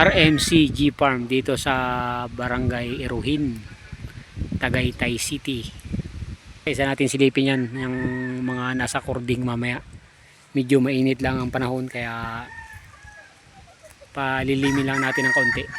RMC G Farm dito sa Barangay Iruhin, Tagaytay City. Isa natin silipin yan yung mga nasa cording mamaya. Medyo mainit lang ang panahon kaya palilimin lang natin ng kaunti.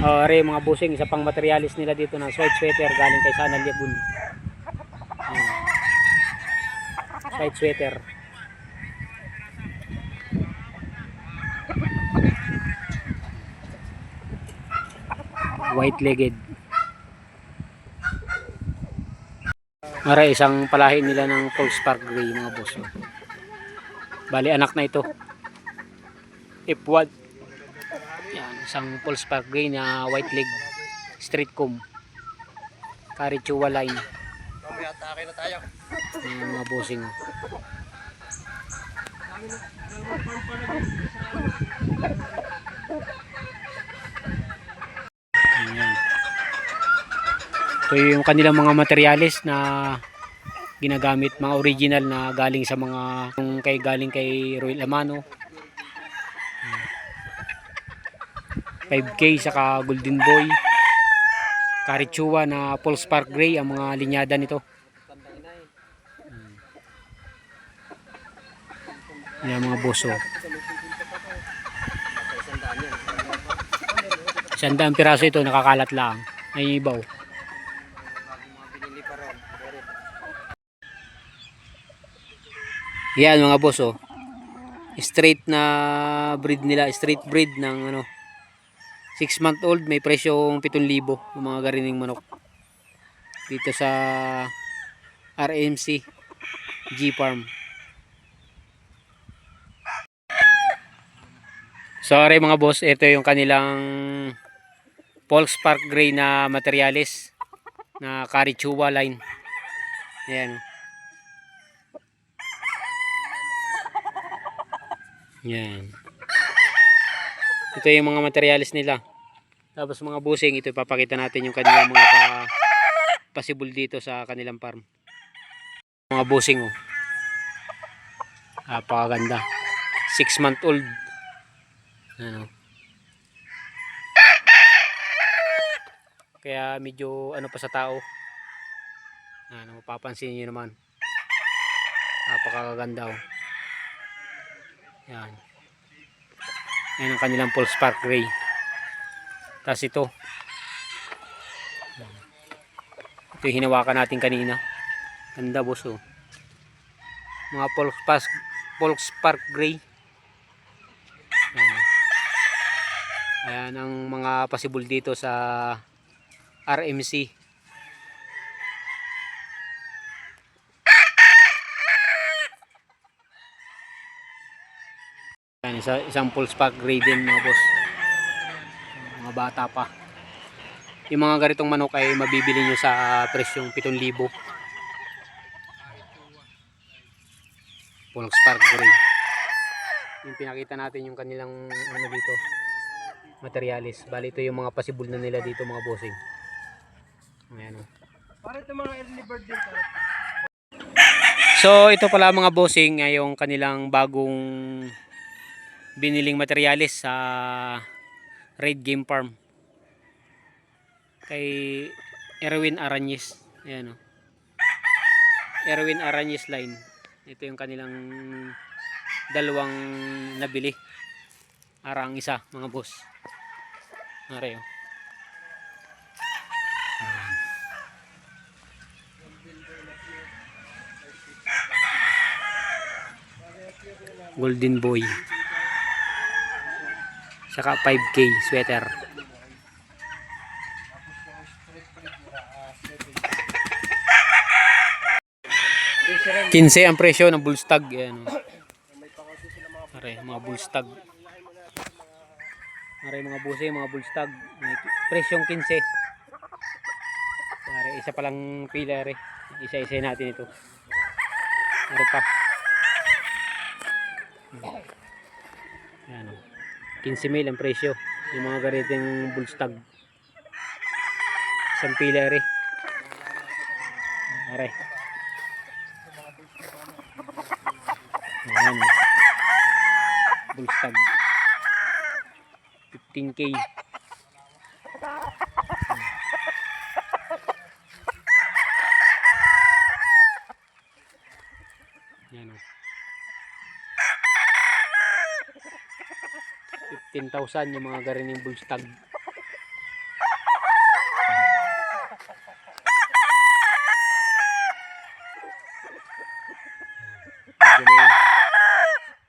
Are mga busing, isa pang materialis nila dito na sweat sweater galing kay Sanal Yagun. Sweat sweater. White-legged. Mara isang palahi nila ng Polespark Gray mga boss. Bali anak na ito. F1. Yan, isang Polespark Gray na white leg street comb. Karichua line. Mamaya atake na tayo. Yan, mga bossing. Ayan. Ito yung kanilang mga materialis na ginagamit, mga original na galing sa mga galing kay Royal Amano. 5K saka Golden Boy, Karichua na Polespark Gray ang mga linyada nito. Yan mga boso. 100 piraso ito, nakakalat lang. May ibaw. Yan mga boso. Straight na breed nila, straight breed ng 6-month old, may presyong 7,000 ng mga garining manok. Dito sa RMC G Farm. Sorry mga boss, ito yung kanilang Polespark Gray na materialis na Karichua line. Ayan. Yan. Ito yung mga materialis nila. Tapos mga busing, ito ipapakita natin yung kanilang mga pasibol dito sa kanilang farm. Mga busing oh. Napakaganda. 6-month old. Ano. Kaya medyo pa sa tao. Ano, mapapansin niyo naman. Napakaganda oh. Yan. Yan ang kanilang Polespark Gray. Tapos ito yung hinawakan natin kanina. Ganda boss oh. Mga Polespark Gray. Yan. Ayan ang mga pasibol dito sa RMC. Yan, isang Polespark Gray din mga boss. Mga bata pa. Yung mga ganitong manok ay mabibili nyo sa presyong 7,000. Polespark Gray. Yung pinakita natin yung kanilang dito materialis. Bali ito yung mga pasibol na nila dito mga bossing. Ayan oh. Para ito mga early bird dito. So ito pala mga bossing ay yung kanilang bagong biniling materialis sa Red Game Farm kay Erwin Arañez. Ayan oh. Erwin Arañez line. Ito yung kanilang dalawang nabili. Arang isa mga boss. Are oh. Golden Boy. Saka 5K sweater. $15 ang presyo ng bullstag. Ayan. Are, mga bullstag. Are mga busi, mga bullstag. Presyong 15. Are, isa palang pila are. Isa-isa natin ito. Are pa. Ayan. 15,000 ang presyo. Yung mga gariting bullstag. Isang pila are. Are. Ayan. Bullstag. 15K. Yan o. 15,000 yung mga garining bull stag.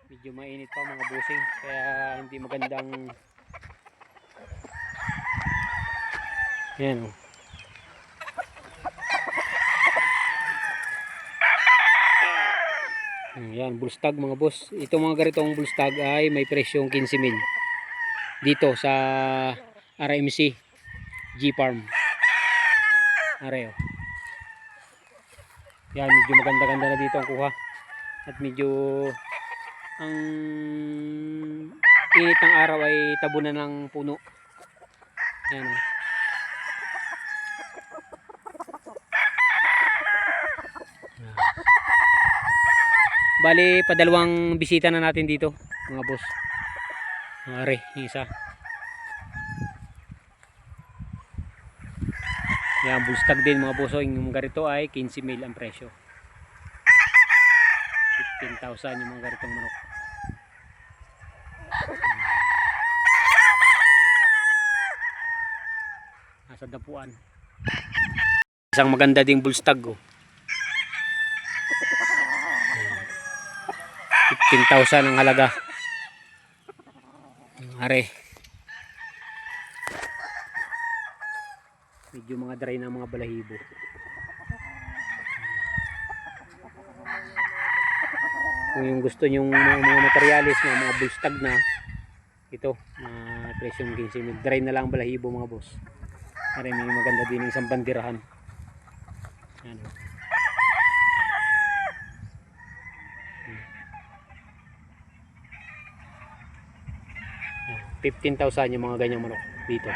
Medyo mainit pa mga busing, kaya hindi magandang yan o. Yan, bull stag mga boss. Itong mga garitong bull stag ay may presyong 15,000 dito sa RMC G Farm. Areo. Yan, medyo maganda-ganda na dito ang kuha. At medyo ang init ng araw ay tabunan ng puno. Yan o. Bali, padalawang bisita na natin dito, mga boss. Mare, isa. Yan, bull stag din mga boss. Yung ganito ay 15,000 ang presyo. 15,000 yung mga ganitong manok. Nasa dapuan. Isang maganda ding bull stag oh. 15,000 ang halaga. Are. Medyo mga dry na mga balahibo. Kung yung gusto nyong mga materialis na mga bull stag na ito, presyong 15,000. Dry na lang balahibo mga boss. Are, may maganda din isang bandirahan. Yan. 15,000 yung mga ganyang manok dito.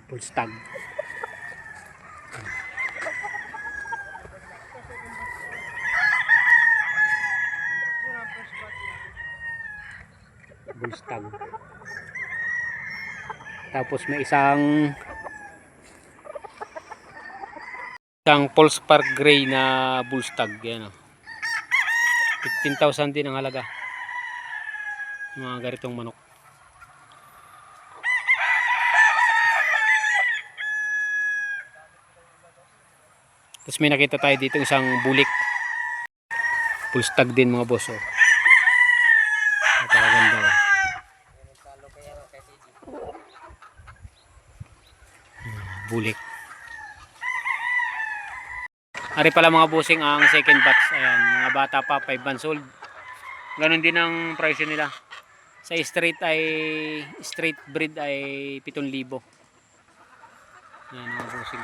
Full stag. Full stag. Tapos may isang Pulse Park Gray na bull stag. Yan o. 15,000 din ang halaga. Mga garitong manok. Tapos may nakita tayo dito isang bulik. Full stag din mga boss. Oh. Napakaganda. Oh. Bulik. Ari pala mga bossing ang second batch. Ayan, mga bata pa 5 months old. Ganon din ang presyo nila. Sa straight breed ay 7,000. Yan mga bossing.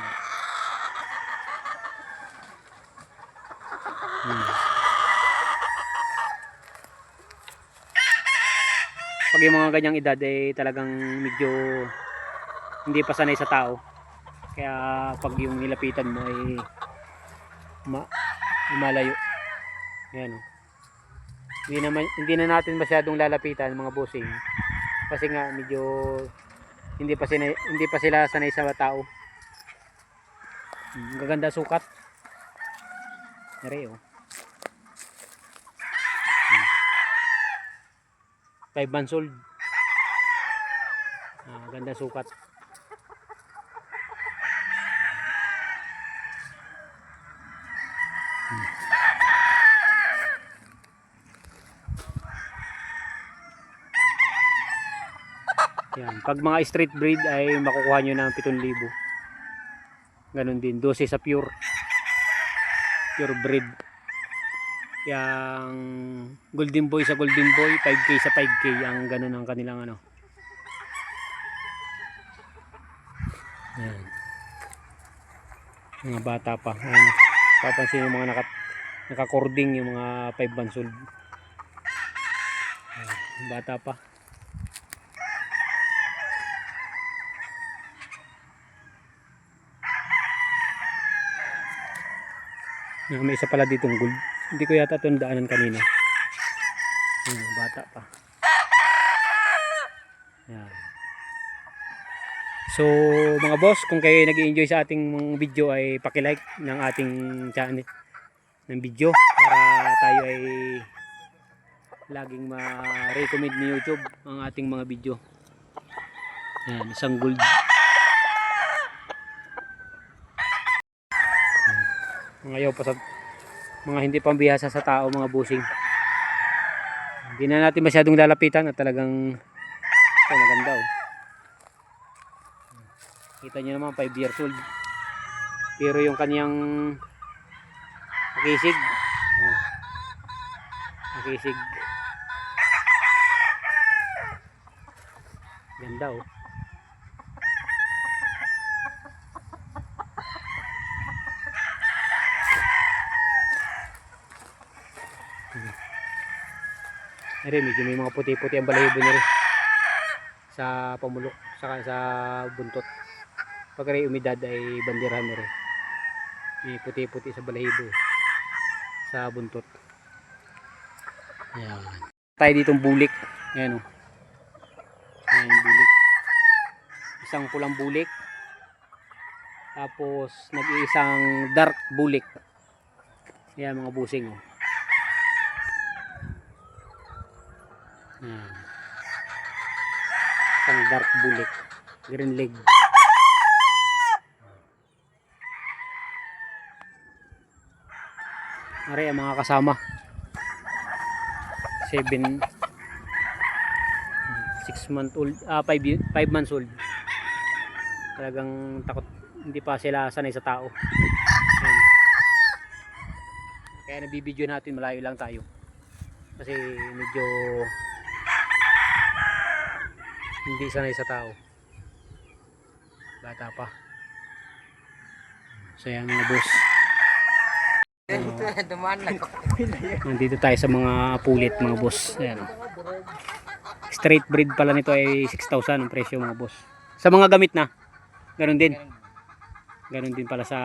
Pag yung mga ganyang edad ay talagang medyo hindi pa sanay sa tao. Kaya pag yung nilapitan mo ay malayo. Yan o. Hindi na natin masyadong lalapitan mga bossing kasi nga medyo hindi pa sila sanay sa tao. Gaganda sukat. Nari oh. 5 months old. Ganda sukat. Yan. Pag mga street breed ay makukuha nyo ng 7,000. Ganon din. 12 sa pure breed. Yang golden boy sa golden boy, 5K sa 5K. Ang ganon ang kanilang ano. Yan. Mga bata pa. Ayan. Papansin yung mga nakakording yung mga 5 months old. Ayan. Bata pa. May isa pala ditong gold. Hindi ko yata itong daanan kanina. Bata pa. Yan. So mga boss, kung kayo nag-enjoy sa ating video ay paki-like ng ating channel ng video para tayo ay laging ma-recommend ni YouTube ang ating mga video. Yan, isang gold. Ngayon pa sa mga hindi pambihasa sa tao, mga busing. Hindi na natin masyadong lalapitan at talagang maganda oh. Kita nyo naman 5 years old. Pero yung kanyang nakisig. Nakisig. Ganda oh. Ere, medyo may mga puti-puti ang balahibo na rin sa pamulok, saka sa buntot. Pag rin umidad ay bandirahan na rin. May puti-puti sa balahibo, sa buntot. Ayan. Tayo ditong bulik. Ayan o. Ayan, bulik. Isang pulang bulik. Tapos nag-iisang dark bulik. Ayan mga busing o. Ayan. Isang dark bulik, green leg. Ari ang mga kasama 6 month old, 5 months old. Talagang takot, hindi pa sila sanay sa tao. Ayan. Kaya nabibideo natin, malayo lang tayo kasi medyo hindi sanay sa tao, bata pa. So yan mga boss, nandito tayo sa mga pulit mga boss. Ayan. Straight breed pala nito ay 6,000 ang presyo mga boss. Sa mga gamit na ganun din, ganun din pala sa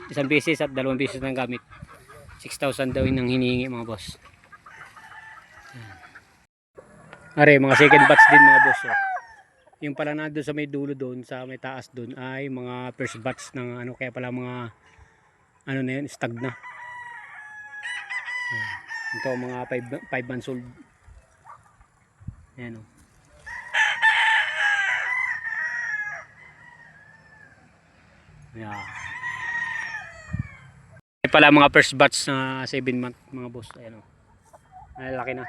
isang beses at 2 beses ng gamit, 6,000 daw yung hinihingi mga boss. Are, mga second batch din mga boss oh. Yung pala na doon sa may dulo doon, sa may taas doon ay mga first batch ng ano, kaya pala mga ano na yun, stag na. Ito mga 5 months old. Ayan oh. Yeah. Kaya pala mga first batch na 7 month mga boss. Ayan oh. Malaki na.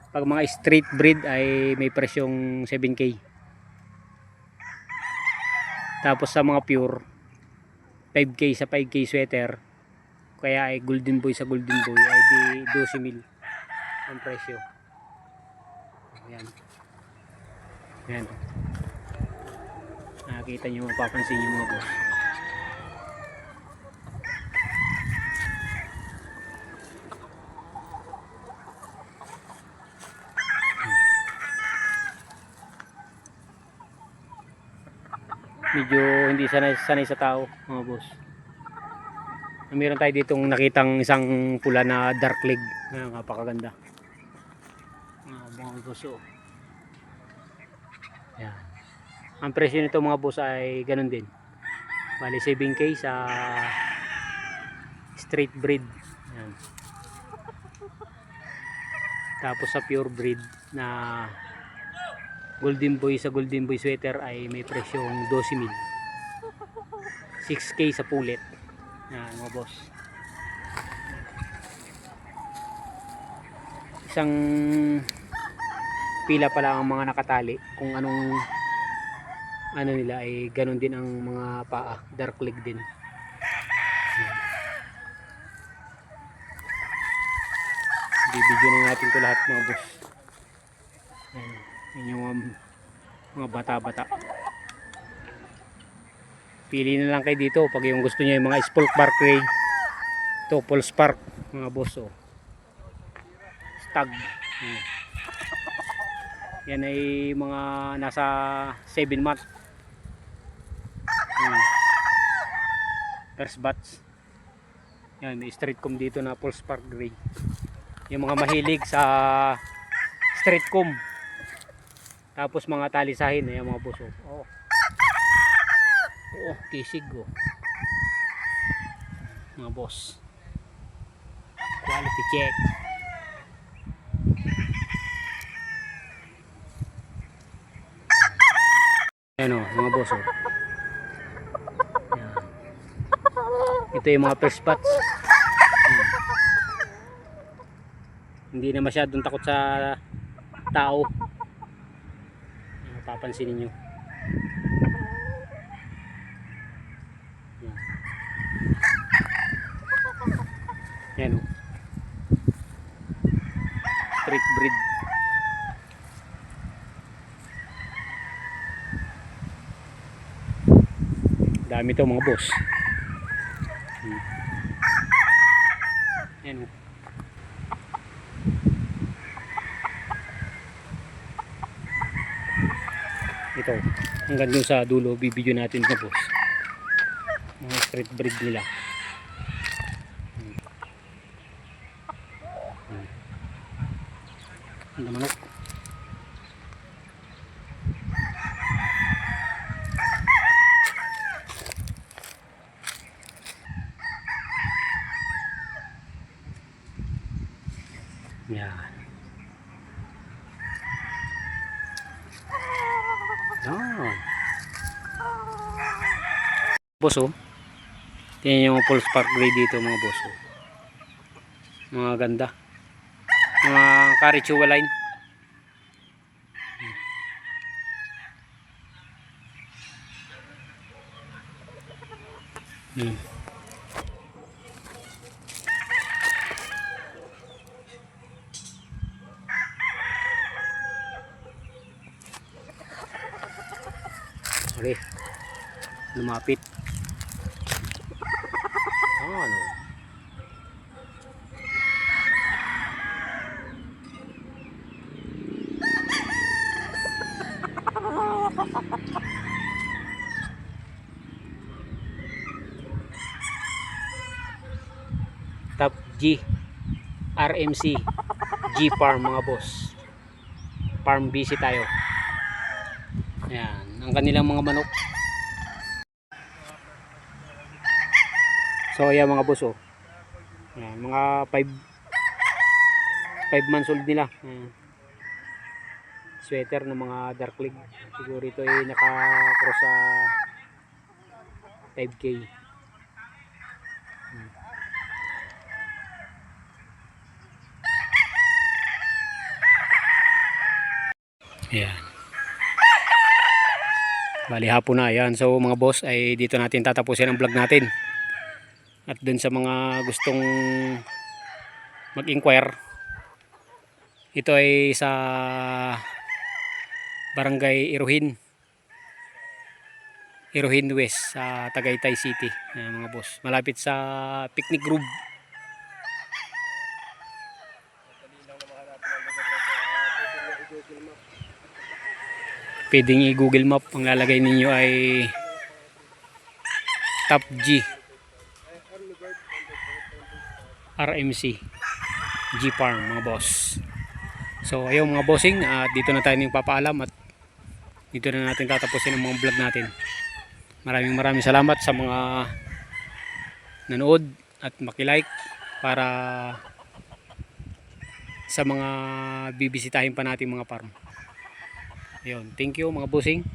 Pag mga street breed ay may presyong 7K. Tapos sa mga pure 5K sa 5K sweater, kaya ay golden boy sa golden boy ay di 12,000 ang presyo. Ayan. Ayan. Nakikita nyo, mapapansin nyo mga boss. Medyo hindi sanay sa tao mga boss. Meron tayo ditong nakitang isang pula na dark leg, napakaganda mga boss oh. Yan. Ang presyo nito mga boss ay ganun din, bali 7K sa straight breed. Yan. Tapos sa pure breed na golden boy sa golden boy sweater ay may presyong 12,000. 6K sa pulit. Yan mga boss. Isang pila pala ang mga nakatali, kung anong ano nila ay ganun din ang mga paa, dark leg din. Bibigyan na natin ito lahat mga boss. Yan yung mga bata-bata. Pili na lang kayo dito pag yung gusto niyo yung mga Spolk Parkway. Ito, full spark mga boss oh. Stag. Yan ay mga nasa 7 month. First batch. Yan, may street comb dito na full spark gray. Yung mga mahilig sa street comb. Tapos mga talisahin. Ayan mga boss. Oh. Oh, kisig oh. Mga boss. Quality check. Ayan o, mga boss oh. Ayan. Ito yung mga first spots. Ayan. Hindi na masyadong takot sa tao. Papansinin nyo. Ayan o. Street breed. Dami to mga boss. Ayan o. Ito. Hanggang dun sa dulo bibidyo natin mga boss. Mga street breed nila. Ang manok. Yan. Yan. Boss oh. Tingnan yung full spark gray dito mga boss oh. Mga ganda. Mga Carichua line. Okay. Lumapit. Ano? Top G RMC G Farm mga boss. Farm busy tayo. Ayan, ang kanilang mga manok. So ayan mga boss oh. Ayan, mga 5 months old nila. Ayan. Sweater ng mga dark leg. Siguro ito ay naka-cross sa 5K. Ayan. Bali hapon na. Ayan. So mga boss ay dito natin tatapusin ang vlog natin. At dun sa mga gustong mag-inquire, ito ay sa Barangay Iruhin West sa Tagaytay City. Ayan, mga boss. Malapit sa Picnic Grove. Pwedeng i-Google Map. Ang lalagay ninyo ay Top G RMC G Farm mga boss. So ayun mga bossing, dito na tayo papaalam at dito na natin tatapusin ang mga vlog natin. Maraming salamat sa mga nanood at makilike para sa mga bibisitahin pa natin mga farm. Ayun, thank you mga bossing.